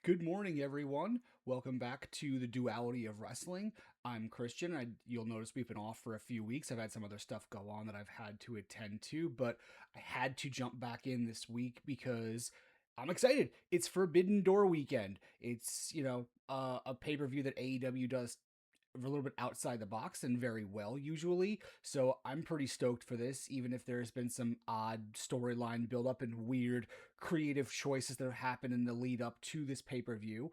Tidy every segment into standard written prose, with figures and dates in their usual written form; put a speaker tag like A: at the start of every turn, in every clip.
A: Good morning, everyone. Welcome back to the Duality of Wrestling. I'm Christian. You'll notice we've been off for a few weeks. I've had some other stuff go on that I've had to attend to, but I had to jump back in this week because I'm excited. It's Forbidden Door weekend. It's, a pay per view that AEW does a little bit outside the box and very well usually. So I'm pretty stoked for this, even if there's been some odd storyline build up and weird creative choices that have happened in the lead up to this pay per view.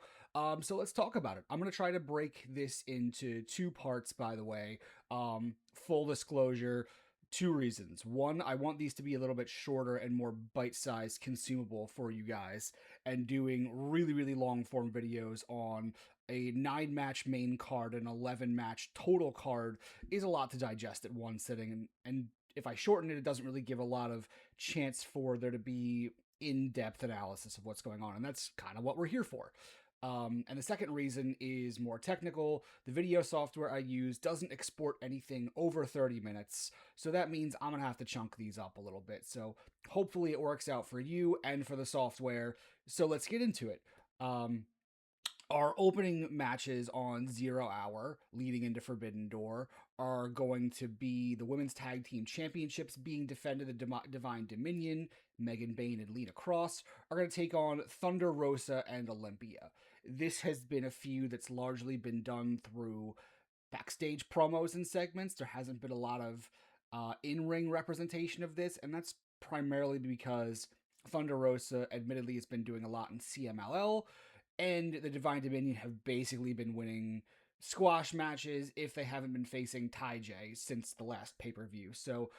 A: So let's talk about it. I'm gonna try to break this into two parts, by the way. Full disclosure. Two reasons. One, I want these to be a little bit shorter and more bite sized, consumable for you guys, and doing really, really long form videos on a 9 match main card and 11 match total card is a lot to digest at one sitting. And if I shorten it, it doesn't really give a lot of chance for there to be in depth analysis of what's going on. And that's kind of what we're here for. And the second reason is more technical. The video software I use doesn't export anything over 30 minutes. So that means I'm going to have to chunk these up a little bit. So hopefully it works out for you and for the software. So let's get into it. Our opening matches on 0 Hour leading into Forbidden Door are going to be the Women's Tag Team Championships being defended. The Divine Dominion, Megan Bayne and Lena Cross, are going to take on Thunder Rosa and Olympia. This has been a feud that's largely been done through backstage promos and segments. There hasn't been a lot of in-ring representation of this, and that's primarily because Thunder Rosa admittedly has been doing a lot in CMLL, and the Divine Dominion have basically been winning squash matches if they haven't been facing Tai J since the last pay-per-view. So,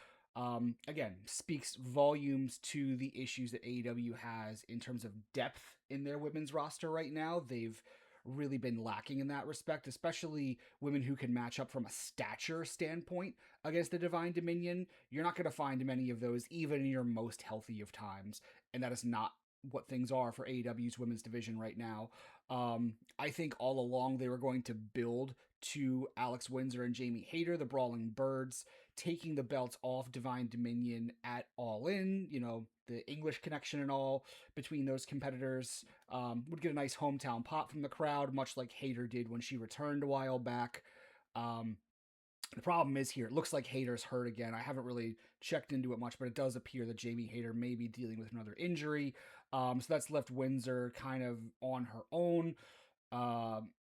A: again, speaks volumes to the issues that AEW has in terms of depth in their women's roster right now. They've really been lacking in that respect, especially women who can match up from a stature standpoint against the Divine Dominion. You're not going to find many of those even in your most healthy of times, and that is not what things are for AEW's women's division right now. I think all along they were going to build to Alex Windsor and Jamie Hayter, the Brawling Birds, taking the belts off Divine Dominion at All In, the English connection and all between those competitors. Would get a nice hometown pop from the crowd, much like Hayter did when she returned a while back. The problem is here, it looks like Hayter's hurt again. I haven't really checked into it much, but it does appear that Jamie Hayter may be dealing with another injury. So that's left Windsor kind of on her own.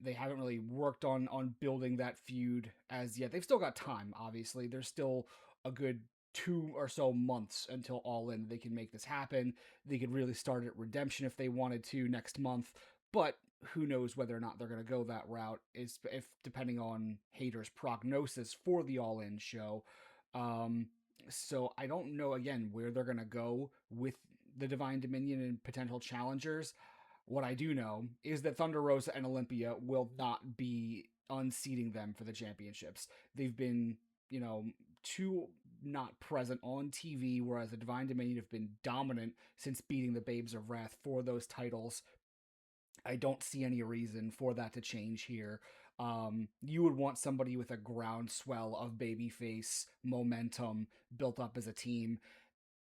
A: They haven't really worked on building that feud as yet. They've still got time, obviously. There's still a good 2 or so months until All In. They can make this happen. They could really start at Redemption if they wanted to next month. But who knows whether or not they're going to go that route, is if depending on Hayter's prognosis for the All In show. So I don't know again where they're going to go with the Divine Dominion and potential challengers. What I do know is that Thunder Rosa and Olympia will not be unseating them for the championships. They've been, too not present on TV, whereas the Divine Dominion have been dominant since beating the Babes of Wrath for those titles. I don't see any reason for that to change here. You would want somebody with a groundswell of babyface momentum built up as a team,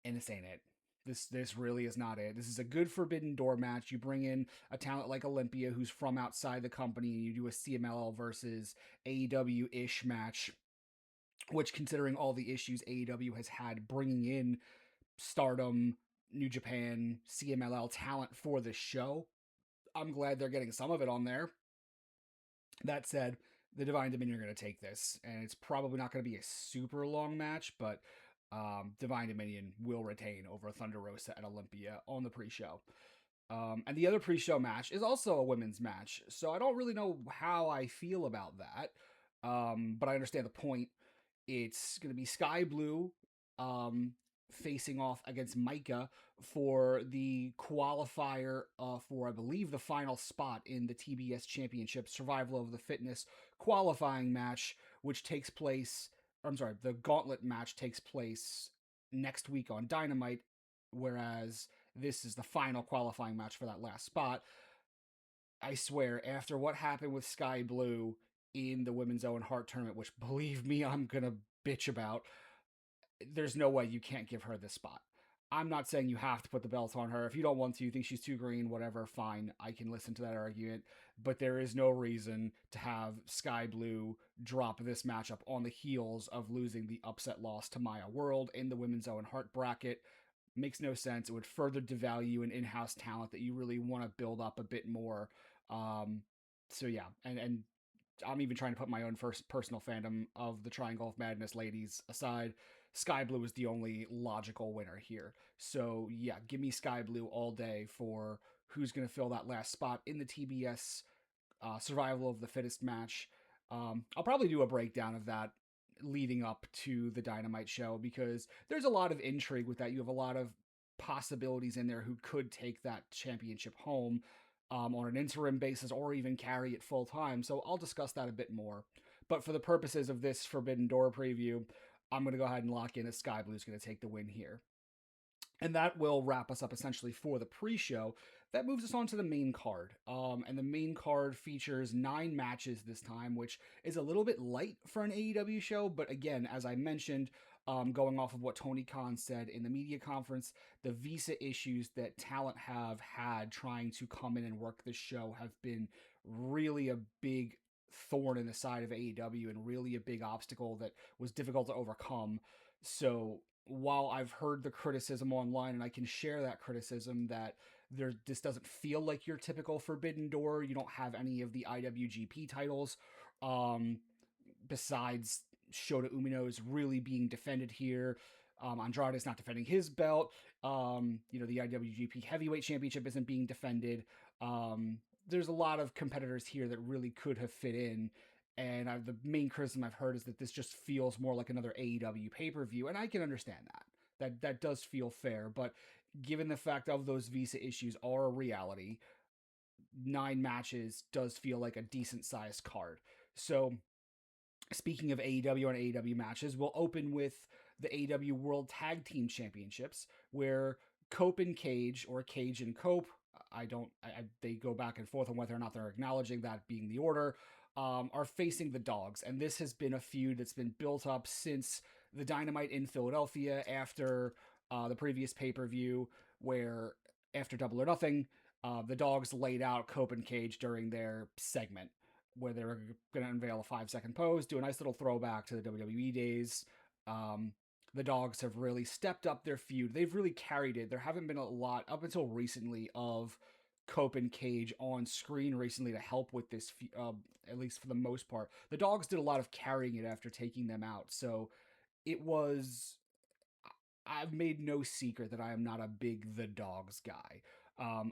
A: and this ain't it. This really is not it. This is a good Forbidden Door match. You bring in a talent like Olympia, who's from outside the company, and you do a CMLL versus AEW-ish match, which, considering all the issues AEW has had bringing in Stardom, New Japan, CMLL talent for this show, I'm glad they're getting some of it on there. That said, the Divine Dominion are going to take this, and it's probably not going to be a super long match, but Divine Dominion will retain over Thunder Rosa and Olympia on the pre-show. And the other pre-show match is also a women's match, so I don't really know how I feel about that, but I understand the point. It's going to be Sky Blue facing off against Micah for the qualifier for, I believe, the final spot in the TBS Championship Survival of the Fitness qualifying match, which takes place, the gauntlet match takes place next week on Dynamite, whereas this is the final qualifying match for that last spot. I swear, after what happened with Sky Blue in the Women's Own Heart Tournament, which, believe me, I'm going to bitch about, there's no way you can't give her this spot. I'm not saying you have to put the belt on her. If you don't want to, you think she's too green, whatever, fine. I can listen to that argument. But there is no reason to have Sky Blue drop this matchup on the heels of losing the upset loss to Maya World in the Women's Owen Hart bracket. Makes no sense. It would further devalue an in-house talent that you really want to build up a bit more. Um, so yeah, and I'm even trying to put my own first personal fandom of the Triangle of Madness ladies aside. Sky Blue is the only logical winner here. So yeah, give me Sky Blue all day for who's going to fill that last spot in the TBS survival of the fittest match. I'll probably do a breakdown of that leading up to the Dynamite show because there's a lot of intrigue with that. You have a lot of possibilities in there who could take that championship home on an interim basis or even carry it full time. So I'll discuss that a bit more. But for the purposes of this Forbidden Door preview, I'm going to go ahead and lock in that Sky Blue is going to take the win here. And that will wrap us up essentially for the pre-show. That moves us on to the main card. And the main card features 9 matches this time, which is a little bit light for an AEW show. But again, as I mentioned, going off of what Tony Khan said in the media conference, the visa issues that talent have had trying to come in and work this show have been really a big thorn in the side of AEW and really a big obstacle that was difficult to overcome. So while I've heard the criticism online, and I can share that criticism that this doesn't feel like your typical Forbidden Door. You don't have any of the IWGP titles, um, besides Shota Umino's really being defended here. Andrade's not defending his belt. The IWGP Heavyweight Championship isn't being defended. There's a lot of competitors here that really could have fit in. And the main criticism I've heard is that this just feels more like another AEW pay-per-view, and I can understand that. That does feel fair, but given the fact of those visa issues are a reality, 9 matches does feel like a decent sized card. So speaking of AEW and AEW matches, we'll open with the AEW World Tag Team Championships, where Cope and Cage, or Cage and Cope, they go back and forth on whether or not they're acknowledging that being the order, are facing the Dogs. And this has been a feud that's been built up since the Dynamite in Philadelphia after the previous pay-per-view, where after Double or Nothing, the Dogs laid out Cope and Cage during their segment where they were going to unveil a 5-second pose, do a nice little throwback to the WWE days. The Dogs have really stepped up their feud. They've really carried it. There haven't been a lot, up until recently, of Cope and Cage on screen recently to help with this, at least for the most part. The Dogs did a lot of carrying it after taking them out. So it was... I've made no secret that I am not a big The Dogs guy.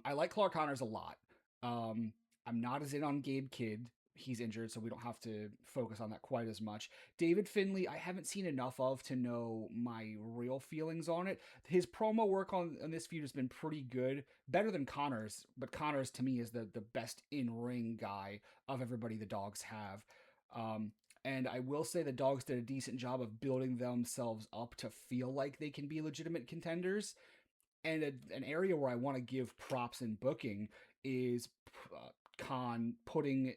A: I like Clark Connors a lot. I'm not as in on Gabe Kidd. He's injured, so we don't have to focus on that quite as much. David Finlay, I haven't seen enough of to know my real feelings on it. His promo work on this feud has been pretty good, better than Connors, but Connors to me is the best in-ring guy of everybody the Dogs have. And I will say the Dogs did a decent job of building themselves up to feel like they can be legitimate contenders. And an area where I want to give props in booking is Khan putting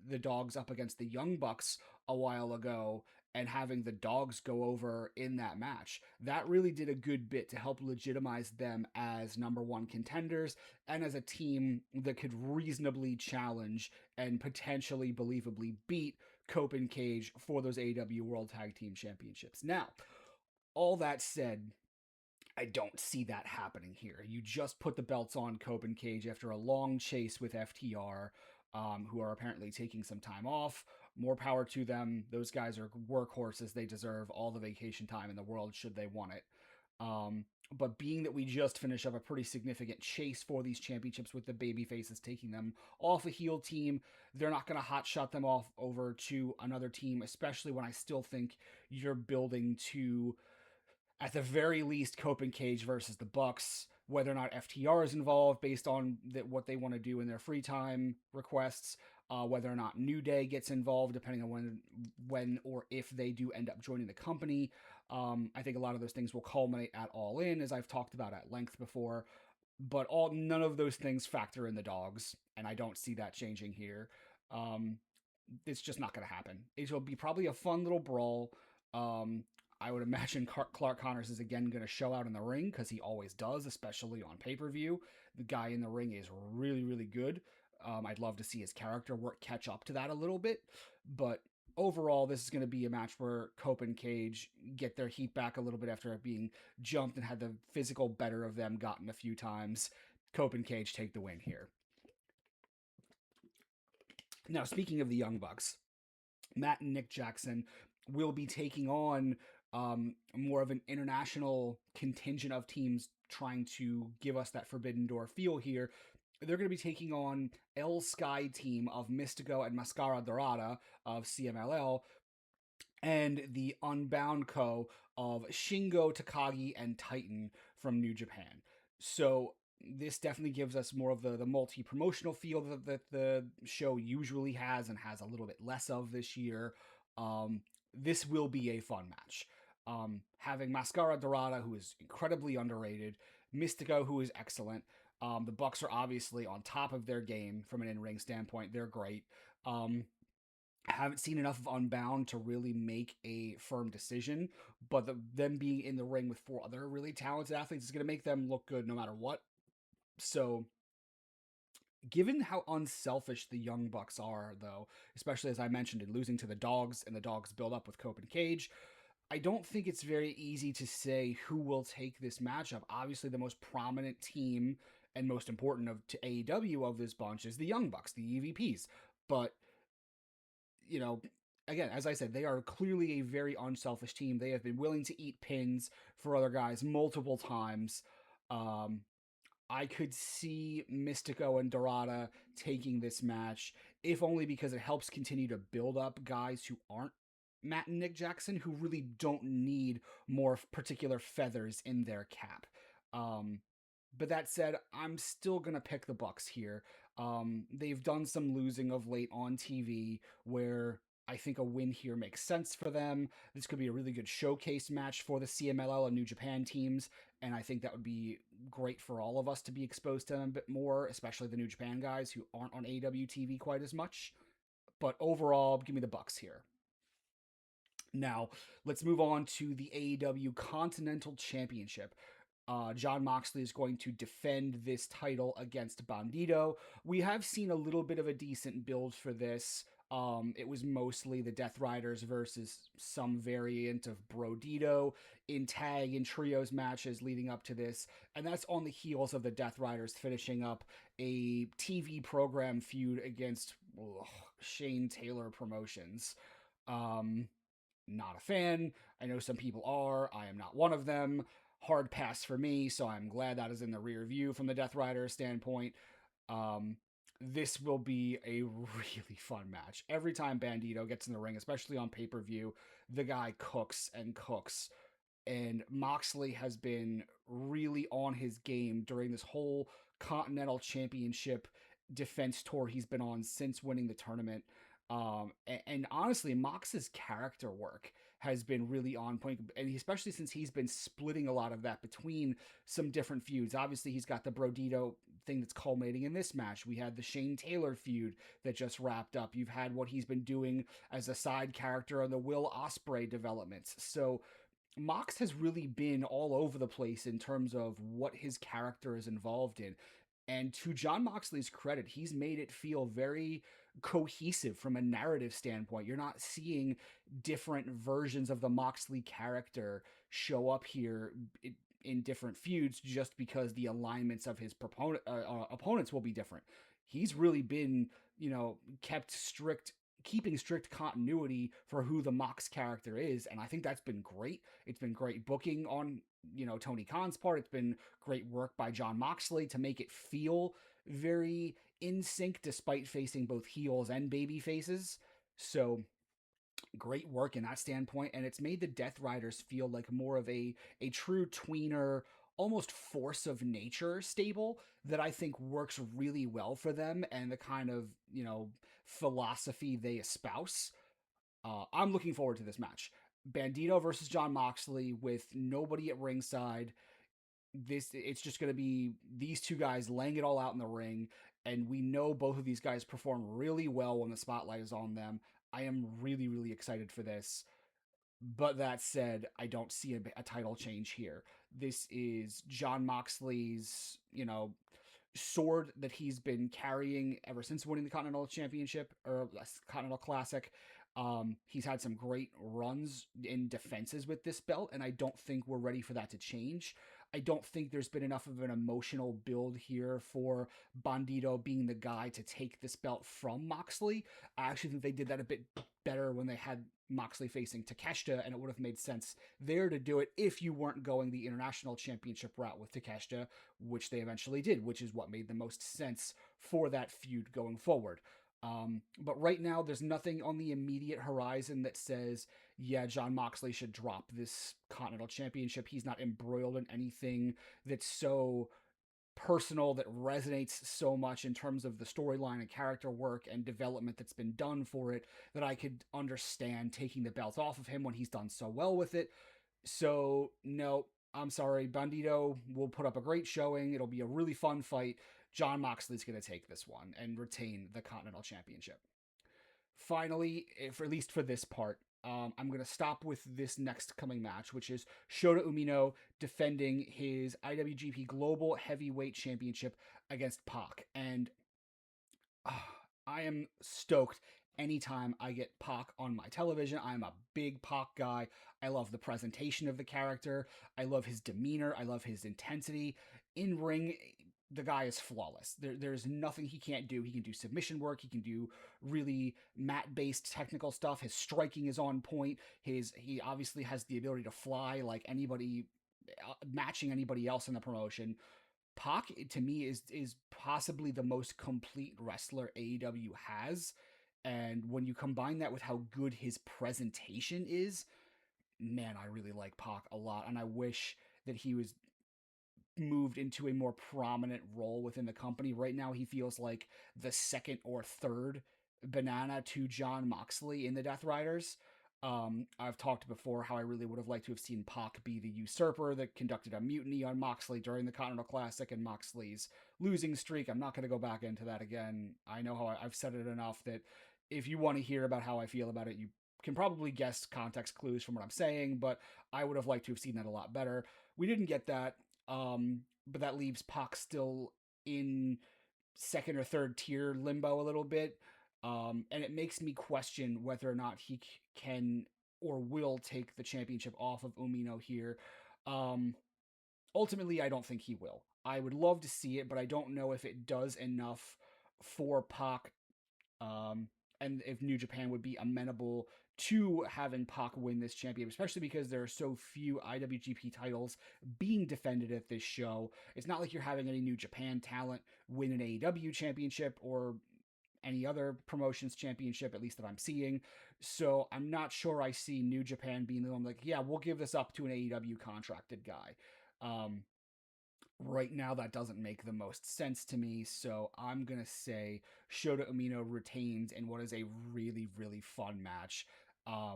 A: the Dogs up against the Young Bucks a while ago and having the Dogs go over in that match. That really did a good bit to help legitimize them as number 1 contenders and as a team that could reasonably challenge and potentially believably beat Cope and Cage for those AEW World Tag Team Championships. Now, all that said, I don't see that happening here. You just put the belts on Cope and Cage after a long chase with FTR, who are apparently taking some time off. More power to them. Those guys are workhorses. They deserve all the vacation time in the world should they want it. But being that we just finished up a pretty significant chase for these championships with the baby faces taking them off a heel team, they're not going to hotshot them off over to another team, especially when I still think you're building to, at the very least, Cope and Cage versus the Bucks. Whether or not FTR is involved based on what they want to do in their free time requests, whether or not New Day gets involved, depending on when or if they do end up joining the company. I think a lot of those things will culminate at All In, as I've talked about at length before. But none of those things factor in the Dogs, and I don't see that changing here. It's just not going to happen. It will be probably a fun little brawl. I would imagine Clark Connors is again going to show out in the ring because he always does, especially on pay per view. The guy in the ring is really, really good. I'd love to see his character work catch up to that a little bit, but overall, this is going to be a match where Cope and Cage get their heat back a little bit after being jumped and had the physical better of them gotten a few times. Cope and Cage take the win here. Now, speaking of the Young Bucks, Matt and Nick Jackson will be taking on more of an international contingent of teams trying to give us that Forbidden Door feel here. They're going to be taking on El Sky team of Mystico and Mascara Dorada of CMLL and the Unbound Co. of Shingo, Takagi, and Titan from New Japan. So this definitely gives us more of the multi-promotional feel that the show usually has and has a little bit less of this year. This will be a fun match. Having Mascara Dorada, who is incredibly underrated, Mystico, who is excellent. The Bucks are obviously on top of their game from an in-ring standpoint. They're great. Haven't seen enough of Unbound to really make a firm decision, but them being in the ring with four other really talented athletes is going to make them look good no matter what. So, given how unselfish the Young Bucks are, though, especially as I mentioned in losing to the Dogs and the Dogs build up with Cope and Cage, I don't think it's very easy to say who will take this matchup. Obviously, the most prominent team and most important to AEW of this bunch is the Young Bucks, the EVPs. But you know, again, as I said, they are clearly a very unselfish team. They have been willing to eat pins for other guys multiple times. Um, I could see Mystico and Dorada taking this match, if only because it helps continue to build up guys who aren't Matt and Nick Jackson, who really don't need more particular feathers in their cap. Um, but that said, I'm still gonna pick the Bucks here. They've done some losing of late on TV where I think a win here makes sense for them. This could be a really good showcase match for the CMLL and New Japan teams, and I think that would be great for all of us to be exposed to them a bit more, especially the New Japan guys who aren't on AEW TV quite as much. But overall, give me the Bucks here. Now, let's move on to the AEW Continental Championship. Jon Moxley is going to defend this title against Bandito. We have seen a little bit of a decent build for this. It was mostly the Death Riders versus some variant of Brodito in tag and trios matches leading up to this, and that's on the heels of the Death Riders finishing up a TV program feud against Shane Taylor Promotions. Not a fan. I know some people are. I am not one of them. Hard pass for me, so I'm glad that is in the rear view from the Death Rider standpoint. This will be a really fun match. Every time Bandito gets in the ring, especially on pay-per-view, the guy cooks and cooks. And Moxley has been really on his game during this whole Continental Championship defense tour he's been on since winning the tournament. And honestly, Mox's character work has been really on point, and especially since he's been splitting a lot of that between some different feuds. Obviously, he's got the Brodito thing that's culminating in this match. We had the Shane Taylor feud that just wrapped up. You've had what he's been doing as a side character on the Will Ospreay developments. So Mox has really been all over the place in terms of what his character is involved in. And to Jon Moxley's credit, he's made it feel very cohesive from a narrative standpoint. You're not seeing different versions of the Moxley character show up here in different feuds just because the alignments of his opponents will be different. He's really been, keeping strict continuity for who the Mox character is, and I think that's been great. It's been great booking on Tony Khan's part. It's been great work by Jon Moxley to make it feel very in sync despite facing both heels and baby faces. So great work in that standpoint, and it's made the Death Riders feel like more of a true tweener, almost force of nature stable that I think works really well for them and the kind of philosophy they espouse. I'm looking forward to this match. Bandito versus Jon Moxley with nobody at ringside. It's just going to be these two guys laying it all out in the ring, and we know both of these guys perform really well when the spotlight is on them. I am really, really excited for this. But that said, I don't see a title change here. This is John Moxley's, sword that he's been carrying ever since winning the Continental Championship or Continental Classic. He's had some great runs in defenses with this belt, and I don't think we're ready for that to change. I don't think there's been enough of an emotional build here for Bandito being the guy to take this belt from Moxley. I actually think they did that a bit better when they had Moxley facing Takeshita, and it would have made sense there to do it if you weren't going the international championship route with Takeshita, which they eventually did, which is what made the most sense for that feud going forward. But right now, there's nothing on the immediate horizon that says, yeah, John Moxley should drop this Continental Championship. He's not embroiled in anything that's so personal, that resonates so much in terms of the storyline and character work and development that's been done for it, that I could understand taking the belt off of him when he's done so well with it. So, no, I'm sorry. Bandito will put up a great showing. It'll be a really fun fight. John Moxley's going to take this one and retain the Continental Championship. Finally, if at least for this part, I'm going to stop with this next coming match, which is Shota Umino defending his IWGP Global Heavyweight Championship against Pac. And uh, I am stoked anytime I get Pac on my television. I'm a big Pac guy. I love the presentation of the character. I love his demeanor. I love his intensity. In ring, the guy is flawless. There's nothing he can't do. He can do submission work. He can do really mat-based technical stuff. His striking is on point. He obviously has the ability to fly like anybody, matching anybody else in the promotion. Pac to me is possibly the most complete wrestler AEW has, and when you combine that with how good his presentation is, man, I really like Pac a lot, and I wish that he was moved into a more prominent role within the company. Right now, he feels like the second or third banana to John Moxley in the Death Riders. I've talked before how I really would have liked to have seen Pac be the usurper that conducted a mutiny on Moxley during the Continental Classic and Moxley's losing streak. I'm not going to go back into that again. I know how I've said it enough that if you want to hear about how I feel about it, you can probably guess context clues from what I'm saying, but I would have liked to have seen that a lot better. We didn't get that, but that leaves Pac still in second or third tier limbo a little bit. And it makes me question whether or not he can or will take the championship off of Umino here. Um, Ultimately, I don't think he will. I would love to see it, but I don't know if it does enough for Pac, um, and if New Japan would be amenable to having Pac win this championship, especially because there are so few IWGP titles being defended at this show. It's not like you're having any New Japan talent win an AEW championship or any other promotions championship, at least that I'm seeing. So I'm not sure I see New Japan being the one like, yeah, we'll give this up to an AEW contracted guy. Um, right now, that doesn't make the most sense to me. So I'm going to say Shota Umino retains in what is a really, really fun match,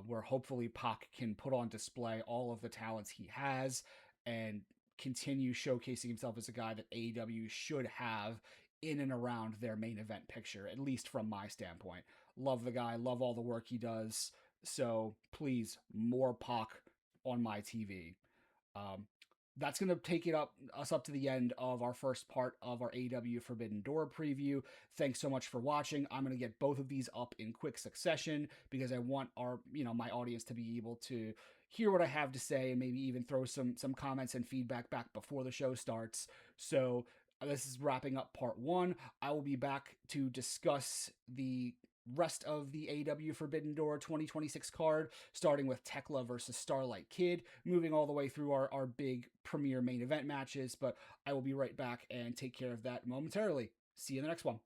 A: where hopefully Pac can put on display all of the talents he has and continue showcasing himself as a guy that AEW should have in and around their main event picture, at least from my standpoint. Love the guy, love all the work he does. So please, more Pac on my TV. Um, that's going to take us up to the end of our first part of our AEW Forbidden Door preview. Thanks so much for watching. I'm going to get both of these up in quick succession because I want my audience to be able to hear what I have to say and maybe even throw some comments and feedback back before the show starts. So this is wrapping up part one. I will be back to discuss the rest of the AEW Forbidden Door 2026 card, starting with Tekla versus Starlight Kid, moving all the way through our big premiere main event matches. But I will be right back and take care of that momentarily. See you in the next one.